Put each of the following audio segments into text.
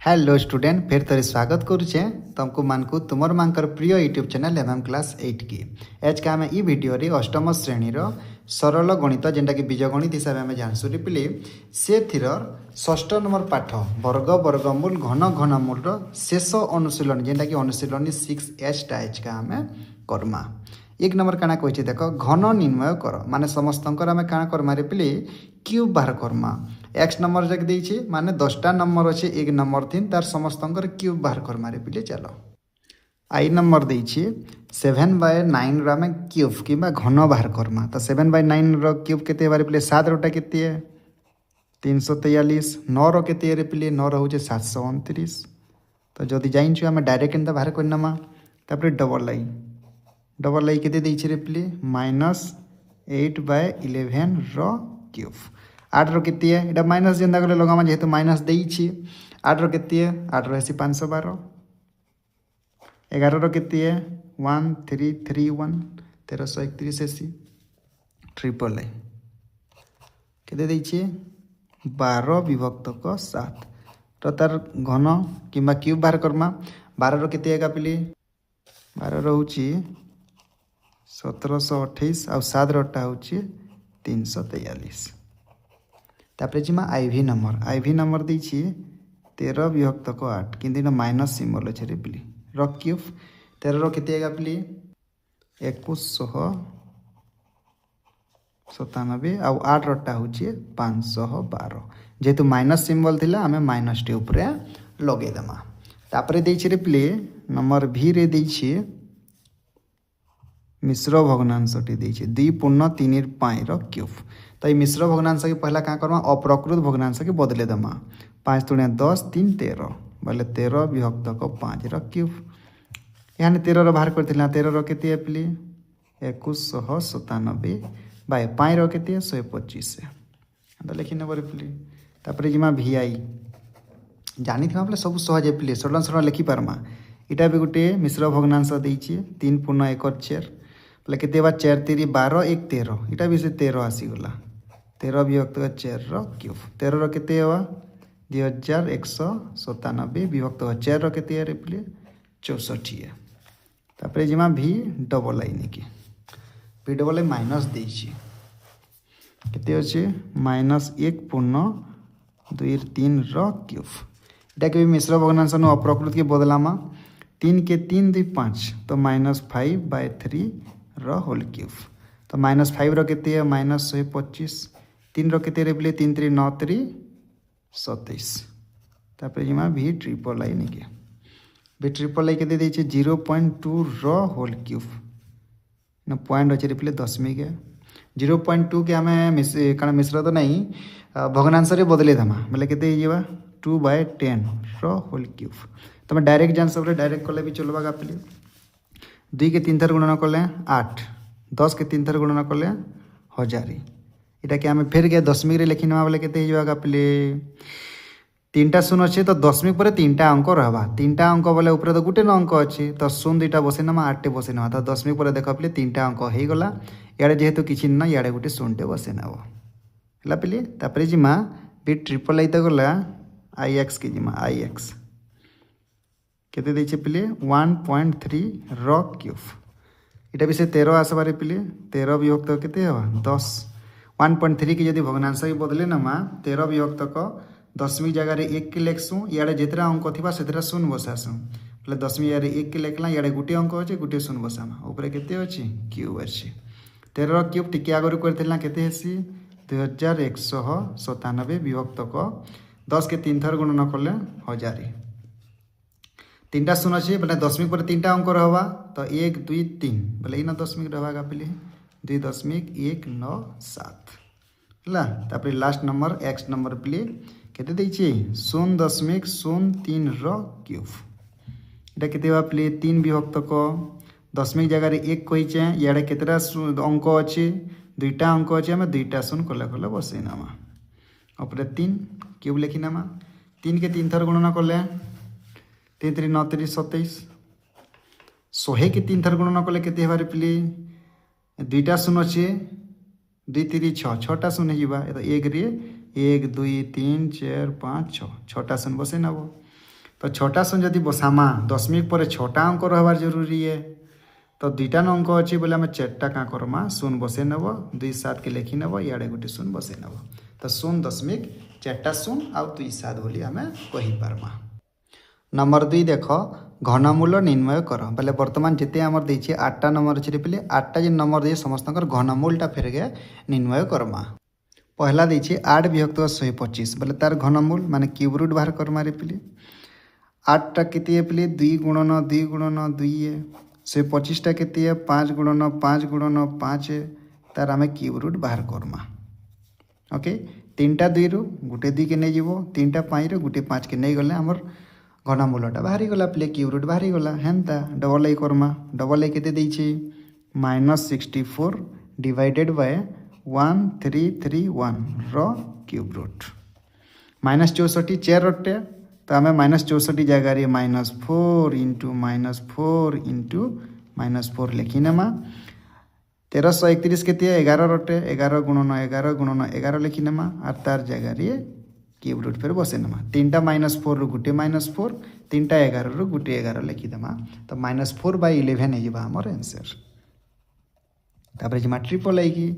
Hello student फिर थोड़ी स्वागत करुचे तुमको मानकु तुमर मानकर प्रिय यूट्यूब चैनल एमएम क्लास 8 की आज का आम ई वीडियो रे अष्टम श्रेणी सरल गणित जेनटा कि बीज गणित हिसाब से आम जानसुरी पिली से षष्ठ नंबर पाठ वर्ग वर्गमूल घन घनमूल शेष अनुशीलन जेनटा कि अनुशीलनी 6H टाइज का आम करमा। एक नंबर काना कही देख घन निर्णय कर माने समस्त आम काना करमा रे पिली क्यूब बाहर करमा। एक्स नंबर जग देछि माने 10टा नंबर अच्छे 1 नंबर 3 तार समस्त क्यूब बाहर करमा रे पिली चलो। आई नंबर देछि 7/9 रो आम क्यूब कि घन बाहर करमा तो 7/9 रो क्यूब केते बारे पिले 7 रोटा केते 343 9 रो केते रे पिले 9 रो होचे 729 तो जदि जाइछु आम डायरेक्ट एंता बाहर करनमा तापर डबल आई केते देछि रे पिले -8/11 रो क्यूब 8 रो केते एटा माइनस जेंदा गले लगामा जेहेतु माइनस देछि 8 रो केते 8 रो हेसी 512 11 रो केते 1331 1331 हेसी ट्रिपल आई केते देछि 12 विभक्त को 7 तो तार घन किंबा क्यूब बाहर करमा 12 रो केते एगा पिली 12 रो होछि 1728 आ 7 रोटा होछि 343 तापर जिमा आईवी नंबर देछि 13 विभक्त को 8 किंतु माइनस सिंबल अछि रे पिली रो क्यूब 13 रो केते आगा पिली 2197 आ 8 रोटा होछि 512 जेतु माइनस सिंबल थिला हमें माइनस टी ऊपर लगे दमा। तापर देछि रे पिली नंबर भी रे देछि मिश्र भग्नांशटी देछि 2.3/5 रो क्यूब तो ये मिश्र भग्नांश के पहला क्या करमा अप्रकृत भग्नांश के बदले दमा 5 × 10 3 13 बोले 13 विभक्त को 5 रो क्यूब यहाँ 13 रो बाहर करथिला 13 रो केते पिली 2197 बाय 5 रो केते 125 तो लिखि नबर पिली तापर जिमा VI जानि थिबा पले सब सहज पिली सरल सरल लिखि पारमा इटा भी गोटे मिश्र भग्नांश देछि 3.1/4 बोले केते बा 4 3 12 1 13 इटा भी से 13 आसी गला 13 विभक्त 4 रो क्यूब 13 रो केते हवा 2197 विभक्त 4 रो केते रे पिले 64 तापर जिमा भी डबल आई नेकी भी डबल आई माइनस देछि केते अछि -1.23 रो क्यूब इटा के मिश्र भग्नांश नो अप्रकृत के बदलामा 3 के 3 2 5 तो -5/3 रो होल क्यूब तो -5 रो केते -125 3 रो केते रे पिले 3 3 9 3 27 तापर जिमा भी ट्रिपल आई नेके भी ट्रिपल आई केते देछि 0.2 रो होल क्यूब न पॉइंट अछि रे पिले दशमिक 0.2 के हमें कारण मिश्र तो नहीं भग्नांश रे बदले दमा बोले केते हिवा 2/10 रो होल क्यूब तुम डायरेक्ट जान सब डायरेक्ट कले भी चलबा का पिले 2 के 3 थर गुणन कले 8 10 के 3 थर गुणन कले 1000 इटा के हमें फिर के दशमिक रे लिखिनवा बोले केते हिवा का पिले 3टा शून्य अच्छे तो दशमिक पर 3टा अंक रहबा 3टा अंक बोले ऊपर तो गुटे न अंक अच्छे तो शून्य 2टा बसेनमा 8टे बसेनमा तो दशमिक पर देख पिले 3टा अंक हो गला इे जेहेतु किसी ना इे गोटे शून्यटे बसेनब है पिले तापर जिमा भी ट्रिपल आई तो गला IX के जिमा IX केते देछि पिले 1.3 रो क्यूब इटा भी से 13 आसबारे पिले 13 विभक्त केते हवा 10 1.3 के यदि भग्नांश के बदले नमा 13 विभक्त को दशमिक जगह रे 1 के लेखसु इे जितना अंक थिबा सेतरा शून्य बसासु बोले दशमिक जगह 1 के लेखला इे गोटे अंक अच्छे गोटे शून्य बसामा ऊपर केते अछि क्यूब अछि 13 क्यूब टिके आगु करथिला केते हेसी 2197 विभक्त को 10 के 3 थर गुणन कले 1000 3टा शून्य अच्छे बोले दशमिक पर 3टा अंक रहबा तो 1 2 3 बोले इना दशमिक रहबा का पिले 2.197 हला तापर लास्ट नंबर x नंबर पिले केते दैछि 0.03 रो क्यूब इटा केते बा पिले 3 विभक्त को दशमिक जगह रे 1 कहिचे याडे केतेरा अंक अछि 2टा अंक अछि हम 2टा शून्य कले कले बसैनामा ऊपर 3 क्यूब लिखिनामा 3 के 3 थर गुणन कले 3 3 9 3 27 100 के 3 थर गुणन कले केते हेबारे पिले 2टा शून्य अछि 2 3 6 6टा शून्य हिबा तो 1 रे 1 2 3 4 5 6 6टा शून्य बसैनाबो तो छोटा शून्य जदि बसामा दशमिक पर छोटा अंक रहबार जरूरी है। तो दुईटा न अंक अच्छी बोले आम चार्टा क्या करमा शून्य बसई नब 2 7 के लिखी नब इे गोटे शून्य बसई नब तो 0.4 शून्य आउ 2 7 बोली आम कहीपरमा। नंबर 2 देख घनमूल निर्णय कर बोले बर्तमान जिते आमर देछि 8टा नंबर अच्छे पे 8टा जो नंबर दे समस्त घनमूलटा फेर गए निर्णय करमा। पहला देछि 8 विभक्त 125 बोले तार घनमूल माने क्यूब रूट बाहर करमा रे पे 8टा के पे 2 गुणन 2 गुणन 2 है 125टा के 5 गुणन 5 गुणन 5 है तार आम क्यूब रूट बाहर करमा। ओके 3टा 2 रु गोटे 2 के नहीं जीव 3टा 5 रु गोटे 5 के नहीं गले आमर घनमूलटा बाहरी गला प्ले क्यूब रूट बाहरी गला हेन्ता डबल आई करमा। डबल आई केते देछि -64 डिवाइडेड बाय 1331 रो क्यूब रूट -64 4 रटे तो आम -64 जगार -4 इंटू -4 इंटू -4 लिखी नेमा 1331 के 11 रटे 11 गुणन 11 गुणन 11 लिखी नेमा और तार जगार क्यूब रूट फिर बसे नमा 3टा -4 रु गोटे -4 3टा 11 रु गोटे 11 लिखिदेमा तो -4/11 हो आमर आंसर। तापर जिमा ट्रिपल आई की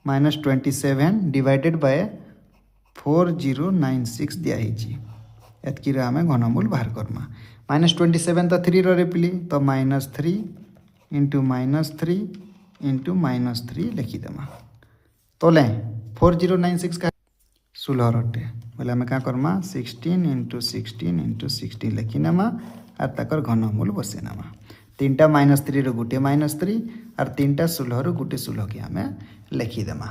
-27 डिवाइडेड बाय 4096 दिखाई एतकी आम घनमूल बाहर करमा। -27 तो 3 रिप्ली तो -3 इंटू -3 इंटू -3 लिखिदेमा तोले 4096 का 16 रटे बोले आम क्या करमा 16 इंटू 16 इंटू 16 लिखी नेमा और ताकर घनमूल बसे नमा 3टा -3 रु गोटे -3 और 3टा 16 रु गोटे 16 के आम लिखिदेमा।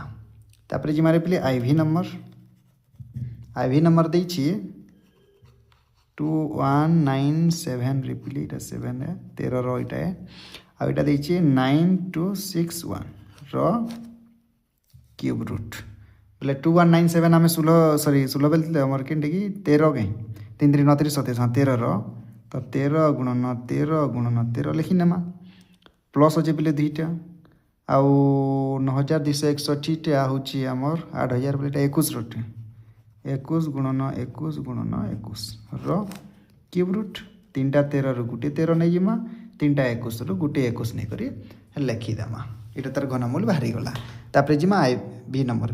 तापर जी मारे पे आईवी नंबर दे 2197 रिप्ली 7 है 13 रो इटा है और इटा दे 9261 रो क्यूब रूट बोले 2197 आम 16 बेलते आमर के 13 कहीं 3 3 9 3 27 हाँ 13 रो तो 13 गुणन 13 गुणन 13 लिखी नेमा प्लस अच्छे पे 2टा आउ 9261 हूँ आमर 8000 बोले 21 रटे 21 गुणन 21 गुणन 21 रो क्यूब रूट 3टा 13 रु गोटे 13 नहीं जिमा 3टा 21 रु गोटे 21 नहीं करी लिखिदेमा ये तार घनमूल बाहरी गला। तापर जिमा आई भी नंबर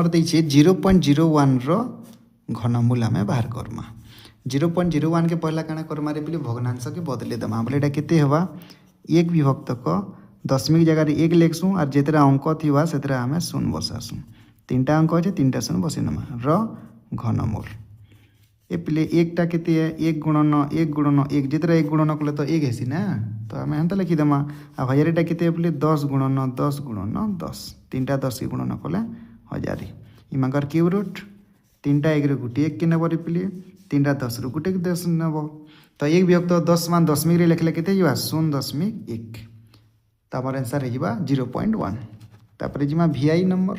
दे 0.01 रो घनमूल आम बाहर करमा। 0.01 के पहला काଣା करमा रे बोले भग्नांश के बदले दमा बोले एटा केते हवा 1 विभक्त को दशमिक जगह 1 लिखसु और जेतरा अंक थिवा सेतरा आम 0 बसासु 3टा अंक अच्छे 3टा 0 बसे नमा र घनमूल ए पे 1टा केते 1 गुणन 1 जेतरा 1 गुणन कले तो 1 हेसी ना तो आम हेन्ता लिखिदेमा आ हजारटा केते बोले 10 गुणन 10 गुणन 10 3टा 10 के गुणन कले 1000 इमाकर क्यूब रूट 3टा 1 रु गोटे 1 के नब रिप्ली 3टा 10 रु गोटे 10 नब तो 1 विभक्त 10 मान दशमिक रे लिखले केते जीवा 0.1 तो आमर आंसर हो 0.1। तापर जिमा VI नंबर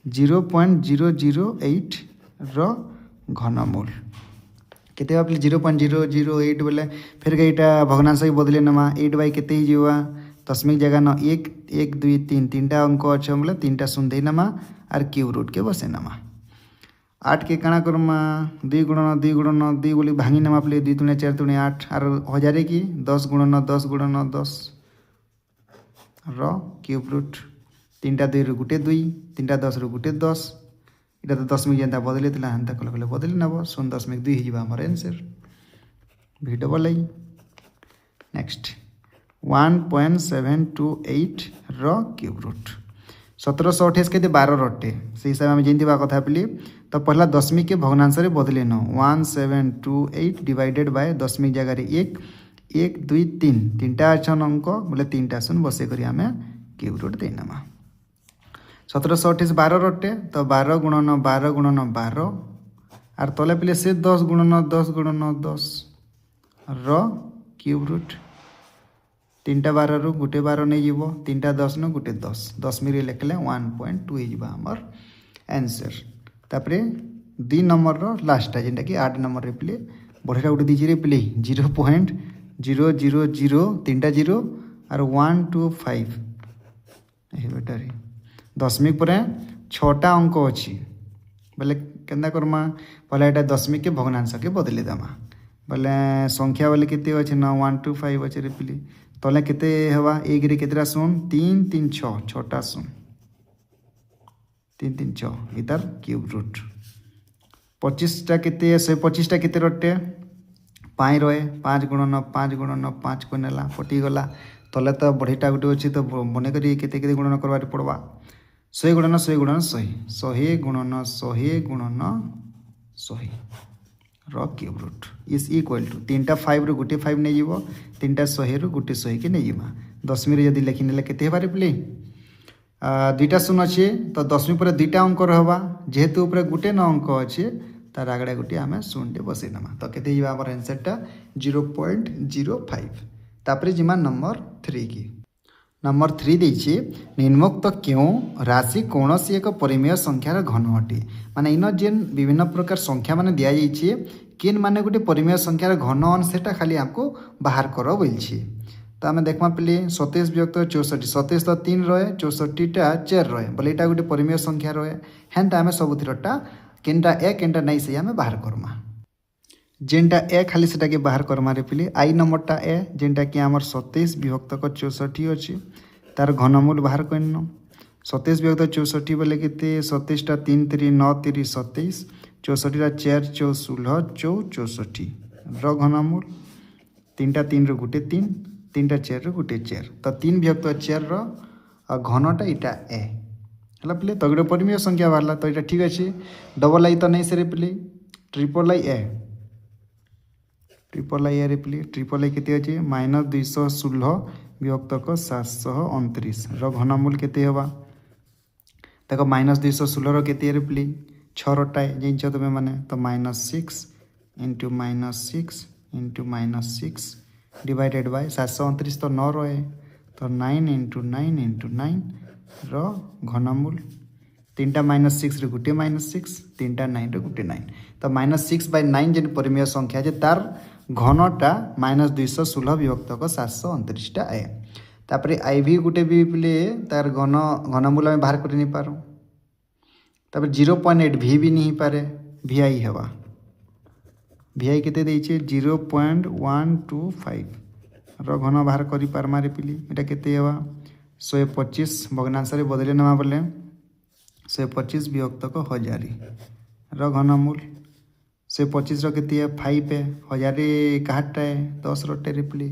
0.008 रो घनमूल केते बोले 0.008 बोले फिर एटा भग्नांश के बदले नमा 8 बाई केते ही जीवा दशमिक जगह न 1 1 2 3 3टा अंक अच्छे बोले 3टा 0 दे नमा और क्यूब रूट के बसे नमा 8 के काଣା करमा 2 गुणन 2 गुणन 2 बोली भांगी नमा पे 2 3 4 3 8 और 1000 की 10 गुणन 10 गुणन 10 रो क्यूब रूट 3टा 2 रु गोटे 2 3टा 10 रु गोटे 10 इटा तो दशमिक जेनता बदले था हेन्ता कले कले बदली नब 0.2 हो आमर आंसर भी डबल आई। नेक्स्ट 1.728 रो क्यूब रूट 1728 के 12 रटे से हिसाब में जेनती कथा पे तो पहला दशमिक के भग्नांश रे बदले न 1728 डिवाइडेड बाय दशमिक जगह 1 1 2 3 3टा अच्छा अंक बोले 3टा 0 बसे करी आम क्यूब रूट देनमा 1728 12 रटे तो 12 गुणन 12 और तले पे से 10 गुणन 10 रो क्यूब रूट 3टा 12 रु गोटे 12 नहीं जीव 3टा 10 न गोटे 10 दशमिक लिखले 1.2 हो आमर आंसर। तापरे 2 नंबर रो लास्टा जेनटा कि 8 नंबर रे प्ले बढ़िया गोटे दीजिए रे प्ले 0.000 3टा 0 और 125 बेटारे दशमिक पर 6टा अंक अच्छी बोले केन्ता करमा पहले एटा दशमिक के भग्नांश के बदले दमा बोले संख्या बोले केते अच्छे ना 1 2 5 अच्छे रे पिली तले केते हवा एक रे केतेटा शून 3 3 6 छटा शून 3 3 6 इधर क्यूब रूट 25टा केते 125टा केते रटे 5 रहे 5 गुणन 5 को नेला फटी गला तले तो बढ़ीटा गुटे अच्छी तो बने करी केते केते गुणन करबार पड़वा 100 गुणन 100 गुणन 100 100 गुणन 100 गुणन 100 रो cube root is equal to 3टा 5 रु गुटे 5 नहीं जीवो 3टा 100 रु गुटे 100 के नहीं जीवा 10 में जदी लिखि नेले केते हेबारे प्ले 2टा शून्य अच्छे तो 10 पर 2टा अंक रहबा जेहेतु ऊपर गुटे न अंक अच्छे तार आगड़े गुटे आम शून्य बसई नमा तो केते जीवा हमर आंसरटा 0.05 तापर जिमा नंबर 3 की नंबर 3 देछि निम्नोक्त क्यों राशि कौन सी एक परिमेय संख्यार घन अटे माने इन जेन विभिन्न प्रकार संख्या माने दिया जाइए किन माने गोटे परिमेय संख्यार घन अन सेटा खाली आपको बाहर कर बोलछि तो आम देखमा पे 27 विभक्त 64 27 तो 3 रहे 64टा 4 रहे बोले यहाँ गोटे परिमेय संख्या रहे हेन्टा आम सबुथिरटा केनटा ए केनटा नहीं से आम बाहर करमा जेनटा ए खाली सेटा के बाहर करमा रे पिले आई नंबरटा ए जेनटा कि आमर 27 विभक्त 64 अच्छी तार घनमूल बाहर करन 27 विभक्त 64 बोले केते 27टा 3 3 9 3 27 64टा 4 4 16 4 64 रो घनमूल 3टा 3 रो गुटे 3 3टा 4 रो गुटे 4 तो 3 विभक्त 4 रो घनटा इटा ए हला पिले तो गोटे परिमेय संख्या बाहरला तो इटा ठीक अच्छे डबल आई तो नहीं से रे पिले triple I A triple I रे पिले ट्रिपल आई केते अच्छे -216 विभक्त 729 रो घनमूल केते हवा देखो -216 रो केते रे पिले 6 रटाए जिंच तुम माने तो -6 इंटू -6 इंटू -6 डिवाइडेड बाय 729 तो 9 रहे तो 9 इंटू 9 इंटू 9 रो घनमूल 3टा -6 रे गुटे -6 3टा 9 रे गुटे 9 तो -6/9 जेन परिमेय संख्या जे तार घनटा -216 विभक्त 729टा आए तापर आई भी गुटे भी पिले तार घनमूल आम बाहर कर नहीं पार तापर 0.8 भी नहीं पारे vi हेवा vi केते देइछे 0.125 रो घन बाहर करि पारमा रे पिली एटा केते हेवा 125 भग्नांश रे बदले नवा बोले 125 विभक्त 1000 रो घनमूल 125 रो केते 5 है 1000 काटा है 10 रोटे रे पिली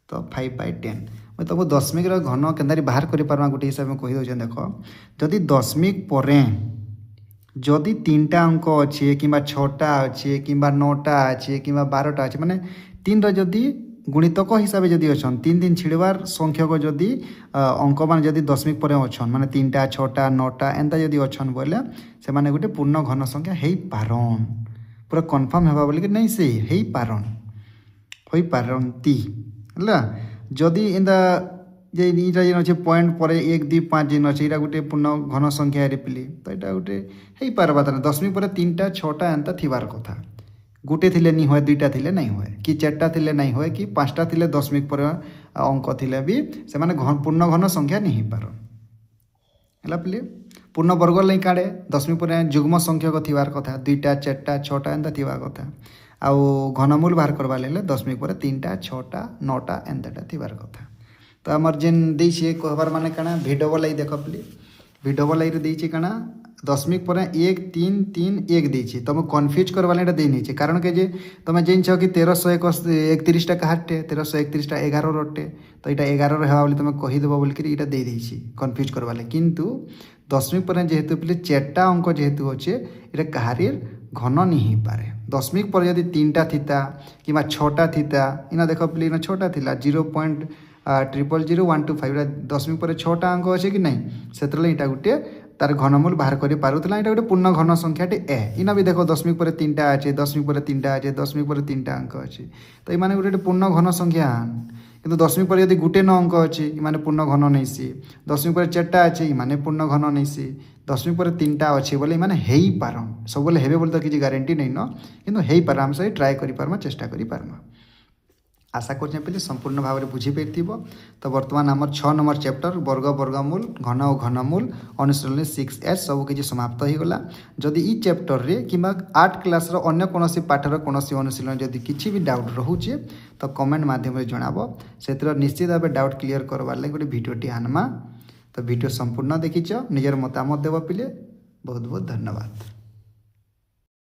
तो 5/10 मैं तुमको दशमिक घन के बाहर कर पार्मा गोटे हिसाब में कही दौर देख जदि दशमिक पर जदि 3टा अंक अच्छे कि 6टा अच्छे कि 9टा अच्छे कि 12टा अच्छे माने 3 रदि गुणितक हिसाब से जदि अच्छा 3 3 छिड़बार संख्यक जदि अंक मान जदि दशमिक पर अच्छन माने 3टा 6टा 9टा एंता जदि अच्छन बोले से माने गोटे पूर्ण घन संख्या हो पारन पूरा कन्फर्म हेबा बोले कि नहीं से हो पारन हो पारती है जदि एंता जे इटा जेन अच्छे पॉइंट पर 1 2 5 जेन अच्छे यहाँ गोटे पूर्ण घन संख्या रे पिली तो यहाँ गोटे हो पार्बा तार दशमिक पर 3टा 6टा एंता थिबार कथा गोटे थिले नहीं हुए 2टा थिले नहीं हुए कि 4टा थिले नहीं हुए कि 5टा थिले दशमिक पर अंक थिले भी से माने पूर्ण घन संख्या नहीं पारन है पिले पूर्ण वर्ग नहीं काढ़े दशमिक पर जुग्म संख्यक थिबार कथा 2टा 4टा 6टा एंता थिबार कथा आउ घनमूल बाहर करवा ले दशमिक पर 3टा 6टा 9टा एंताटा थिबार कथा तो आमर जेन देछे कहबार माने काना v डबल आई देख प्ली v डबल आई रे देछे काना दशमिक पर 1 3 3 1 देछे तुम कन्फ्यूज करवा लेटा दे नहीं कारण के जे तुम जेन छ कि 1331 टा काटे 1331 टा 11 रटे तो इटा 11 रहबा बोली तुम कहि देबो बोल कि इटा दे देछी कन्फ्यूज करवा ले किंतु दशमिक पर जेहेतु पिले 4टा अंक जेहेतु अच्छे इटा कहारीर घन नहीं पारे दशमिक पर यदि 3टा थिता कि 6टा थिता इना देख पिले इना 6टा थिला 0.0000125 दशमिक पर 6टा अंक अच्छे कि नहीं से इटा गोटे तार घनमूल बाहर कर पारुला यहाँ गोटे पूर्ण घन संख्याटे ए इना भी देख दशमिक पर 3टा अच्छे दशमिक पर 3टा अच्छे दशमिक पर 3टा अंक अच्छे तो ये गोटे पूर्ण घन संख्या किंतु दशमिक पर यदि गुटे न अंक अच्छे ये पूर्ण घन नहीं सी दशमिक पर 4टा अच्छे ये पूर्ण घन नहीं सी दशमिक पर 3टा अच्छे बोले ये पारन सब बोले हे बोले तो किसी गारंटी नहीं न कि हो पार आम से ट्राए कर चेष्टा कर आशा कर पे संपूर्ण भाव में बुझीपार। तो बर्तमान आम 6 नंबर चैप्टर वर्ग वर्गमूल घन और घनमूल अनुशीलन 6H सब किसी समाप्त हो गला। जदि ई चैप्टर रे कि 8 क्लास अन्य कौन पाठर कौन अनुशीलन जदि किसी भी डाउट रोचे तो कमेंट माध्यम जनाब से निश्चित भाव डाउट क्लीयर करवार लगे गोटे भिडियोटी आनमा। तो भिडियो संपूर्ण देखीच निजर मतामत देव पिले बहुत बहुत धन्यवाद।